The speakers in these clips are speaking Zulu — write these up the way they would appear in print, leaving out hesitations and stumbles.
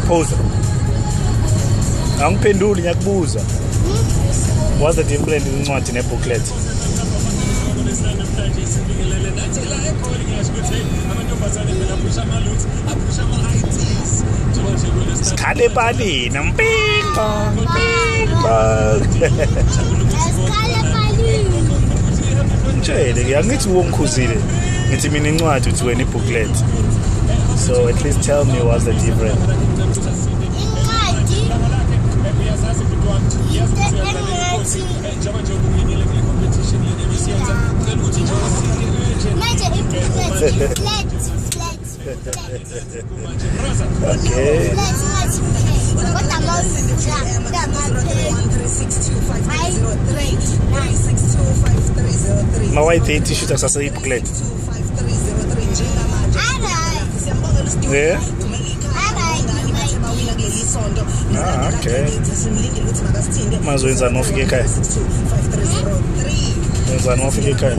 Pose. Angiphenduli ngiyakubuza. What's the difference in incwadi nebooklet? Sikhale ebalini mpingo. Ngitshele ngiyangithi wongikhuzile. Ngithi mina incwadi uthi wena ibooklet. So at least tell me what's the difference. Okay. My white t-shirt as a booklet. Yeah. Ah, okay. Mazoenza nofike ekhaya. Wenza nofike ekhaya.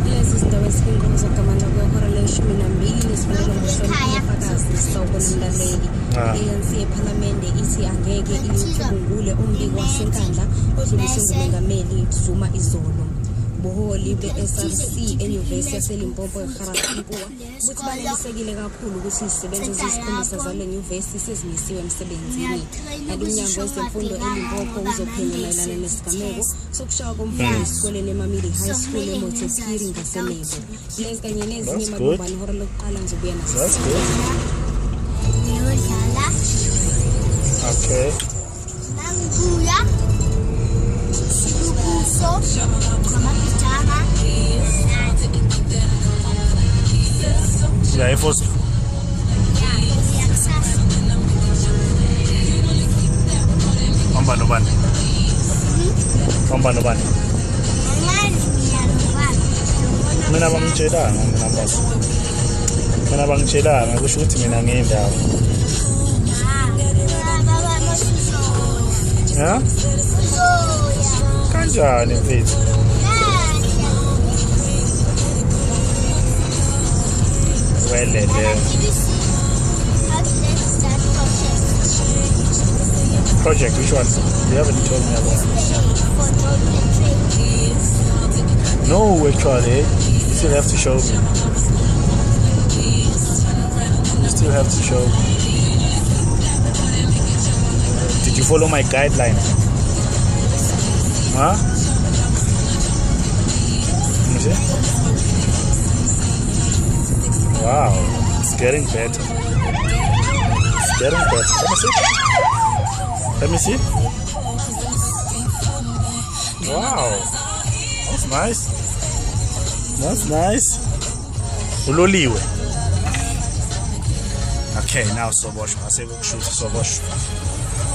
Lezi zindawo ezinkulu zokugamanda kwehora leshumi nambili nesibonelo ngofakazi sihloko nomlaleli. ANC ePhalamende ithi angeke icubungule umbiko wasenkandla odluliswe ngumengameli Zuma izolo. Ubuholi be-SRC enyuvesi yaseLimpopo eGarapimpuwa ukuthi banelisekile kakhulu ukuthi izisebenzi eziyisikhombisa zale nyuvesi sezimisiwe emsebenzini. Kanti umnyango wezemfundo eLimpopo uzophenya mayelana nesigameko sokushaywa komfundi esikoleni eMamili High School eMotsekiri ngaseNebo. Lezi kanye nezinye madumbane ihora lokuqala ngizobuya nazo. Okay. Yeah, it was. Mambano bani. Mina bangitshela ngomnambaso. Mina bangitshela kusho ukuthi mina ngiyendawo. Yeah? Kanjani mfethu? Project, which one? You haven't told me about. No, actually, you still have to show me. You still have to show me. Did you follow my guidelines? Huh? Let me see. Wow, it's getting better. It's getting better. Let me see. Wow, that's nice. That's nice. Uloliwe. Okay, now so wash. I say go shoot so wash.